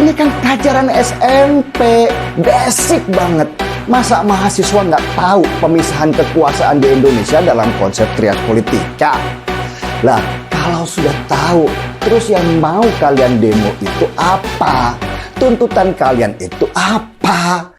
Ini kan pelajaran SMP, basic banget. Masa mahasiswa nggak tahu pemisahan kekuasaan di Indonesia dalam konsep trias politika? Lah, kalau sudah tahu, terus yang mau kalian demo itu apa? Tuntutan kalian itu apa?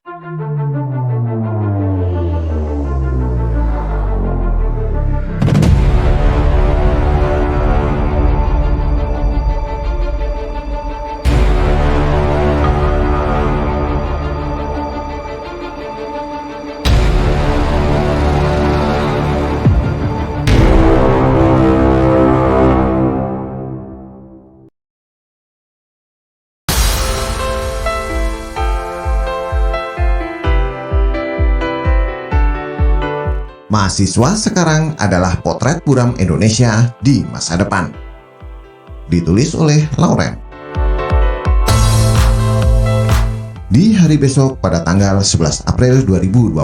Mahasiswa sekarang adalah potret buram Indonesia di masa depan. Ditulis oleh Lauren. Di hari besok pada tanggal 11 April 2022,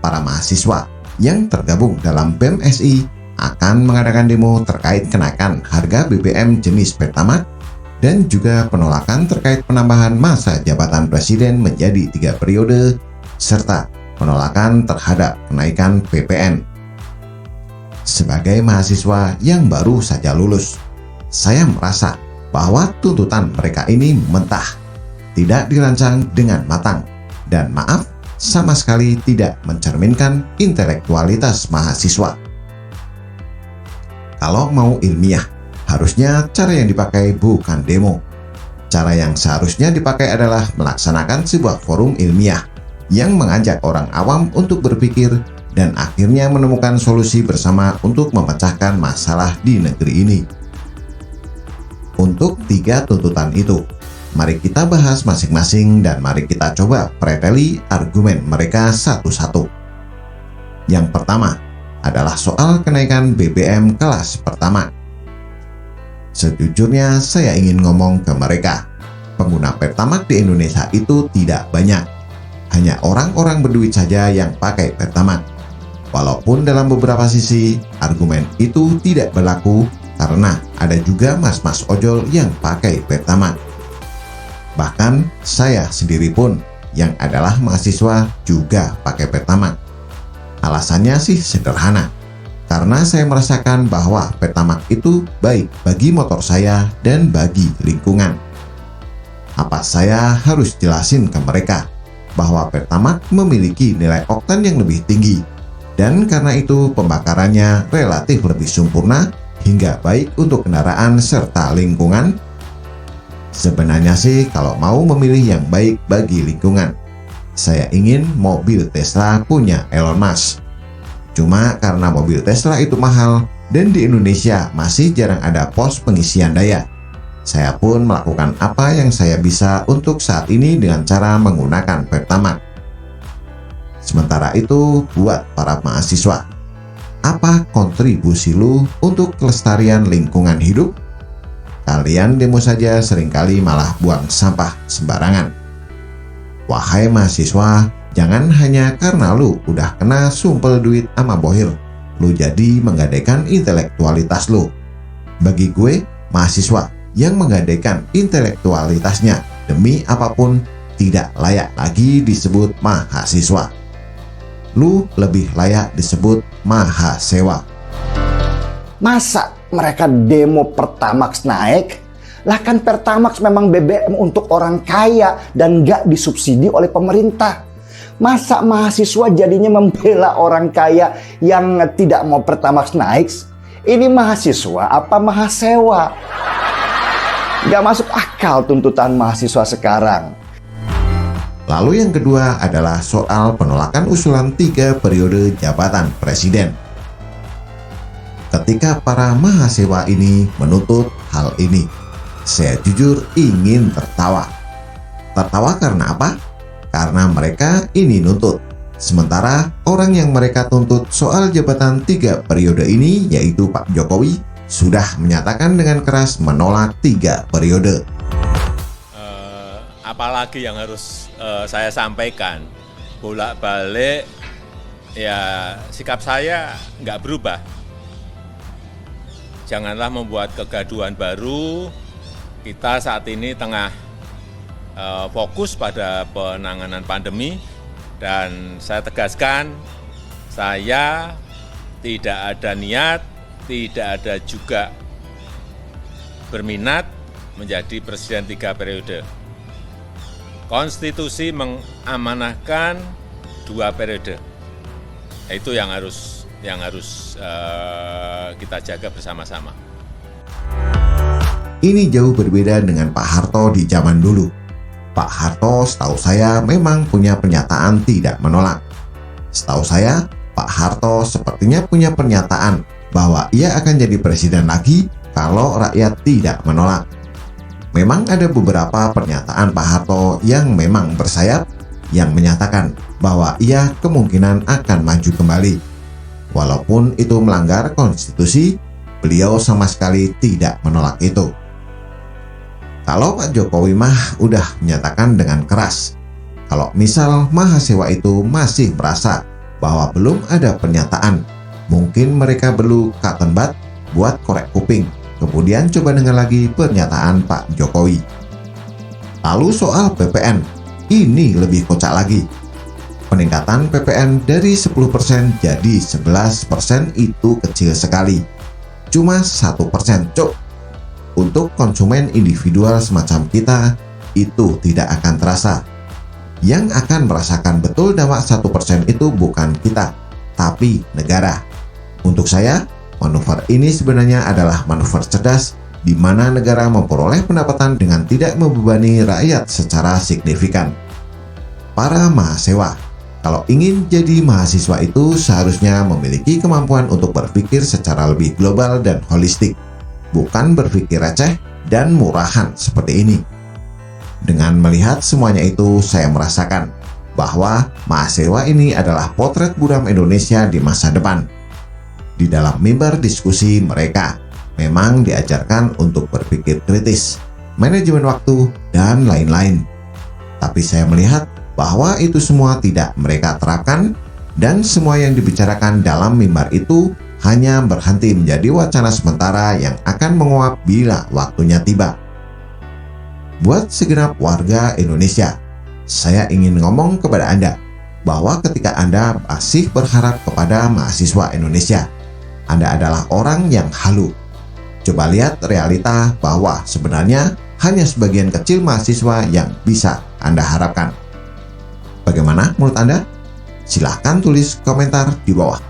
para mahasiswa yang tergabung dalam BEM-SI akan mengadakan demo terkait kenaikan harga BBM jenis Pertamax dan juga penolakan terkait penambahan masa jabatan presiden menjadi 3 periode serta penolakan terhadap kenaikan PPN. Sebagai mahasiswa yang baru saja lulus, saya merasa bahwa tuntutan mereka ini mentah, tidak dirancang dengan matang, dan maaf, sama sekali tidak mencerminkan intelektualitas mahasiswa. Kalau mau ilmiah, harusnya cara yang dipakai bukan demo. Cara yang seharusnya dipakai adalah melaksanakan sebuah forum ilmiah yang mengajak orang awam untuk berpikir dan akhirnya menemukan solusi bersama untuk memecahkan masalah di negeri ini. Untuk 3 tuntutan itu, mari kita bahas masing-masing dan mari kita coba preteli argumen mereka satu-satu. Yang pertama adalah soal kenaikan BBM kelas pertama. Sejujurnya saya ingin ngomong ke mereka, pengguna Pertamax di Indonesia itu tidak banyak. Hanya orang-orang berduit saja yang pakai Pertamax. Walaupun dalam beberapa sisi, argumen itu tidak berlaku karena ada juga mas-mas ojol yang pakai Pertamax. Bahkan saya sendiri pun yang adalah mahasiswa juga pakai Pertamax. Alasannya sih sederhana, karena saya merasakan bahwa Pertamax itu baik bagi motor saya dan bagi lingkungan. Apa saya harus jelasin ke mereka bahwa Pertamax memiliki nilai oktan yang lebih tinggi, dan karena itu pembakarannya relatif lebih sempurna hingga baik untuk kendaraan serta lingkungan? Sebenarnya sih kalau mau memilih yang baik bagi lingkungan, saya ingin mobil Tesla punya Elon Musk. Cuma karena mobil Tesla itu mahal dan di Indonesia masih jarang ada pos pengisian daya, saya pun melakukan apa yang saya bisa untuk saat ini dengan cara menggunakan Pertamax. Sementara itu, buat para mahasiswa, apa kontribusi lu untuk kelestarian lingkungan hidup? Kalian demo saja seringkali malah buang sampah sembarangan. Wahai mahasiswa, jangan hanya karena lu udah kena sumpel duit sama bohir, lu jadi menggadaikan intelektualitas lu. Bagi gue, mahasiswa yang menggadaikan intelektualitasnya demi apapun tidak layak lagi disebut mahasiswa. Lu lebih layak disebut mahasewa. Masa mereka demo Pertamax naik? Lah kan Pertamax memang BBM untuk orang kaya dan nggak disubsidi oleh pemerintah. Masa mahasiswa jadinya membela orang kaya yang tidak mau Pertamax naik? Ini mahasiswa apa mahasewa? Gak masuk akal tuntutan mahasiswa sekarang. Lalu yang kedua adalah soal penolakan usulan 3 periode jabatan presiden. Ketika para mahasiswa ini menuntut hal ini, saya jujur ingin tertawa. Tertawa karena apa? Karena mereka ini nuntut. Sementara orang yang mereka tuntut soal jabatan 3 periode ini, yaitu Pak Jokowi, sudah menyatakan dengan keras menolak 3 periode. Apalagi yang harus saya sampaikan, bolak-balik ya sikap saya nggak berubah. Janganlah membuat kegaduhan baru. Kita saat ini tengah fokus pada penanganan pandemi, dan saya tegaskan, saya tidak ada niat, tidak ada juga berminat menjadi presiden 3 periode. Konstitusi mengamanahkan 2 periode. Itu yang harus kita jaga bersama-sama. Ini jauh berbeda dengan Pak Harto di zaman dulu. Pak Harto setahu saya memang punya pernyataan tidak menolak. Setahu saya, Pak Harto sepertinya punya pernyataan bahwa ia akan jadi presiden lagi kalau rakyat tidak menolak. Memang ada beberapa pernyataan Pak Harto yang memang bersayap, yang menyatakan bahwa ia kemungkinan akan maju kembali. Walaupun itu melanggar konstitusi, beliau sama sekali tidak menolak itu. Kalau Pak Jokowi mah udah menyatakan dengan keras, kalau misal mahasiswa itu masih merasa bahwa belum ada pernyataan, mungkin mereka perlu cotton bud buat korek kuping, kemudian coba dengar lagi pernyataan Pak Jokowi. Lalu soal PPN, ini lebih kocak lagi. Peningkatan PPN dari 10% jadi 11% itu kecil sekali. Cuma 1%, cok. Untuk konsumen individual semacam kita, itu tidak akan terasa. Yang akan merasakan betul dampak 1% itu bukan kita, tapi negara. Untuk saya, manuver ini sebenarnya adalah manuver cerdas, di mana negara memperoleh pendapatan dengan tidak membebani rakyat secara signifikan. Para mahasiswa, kalau ingin jadi mahasiswa itu seharusnya memiliki kemampuan untuk berpikir secara lebih global dan holistik, bukan berpikir receh dan murahan seperti ini. Dengan melihat semuanya itu, saya merasakan bahwa mahasiswa ini adalah potret buram Indonesia di masa depan. Di dalam mimbar diskusi mereka memang diajarkan untuk berpikir kritis, manajemen waktu, dan lain-lain. Tapi saya melihat bahwa itu semua tidak mereka terapkan, dan semua yang dibicarakan dalam mimbar itu hanya berhenti menjadi wacana sementara yang akan menguap bila waktunya tiba. Buat segenap warga Indonesia, saya ingin ngomong kepada Anda bahwa ketika Anda masih berharap kepada mahasiswa Indonesia, Anda adalah orang yang halu. Coba lihat realita bahwa sebenarnya hanya sebagian kecil mahasiswa yang bisa Anda harapkan. Bagaimana menurut Anda? Silahkan tulis komentar di bawah.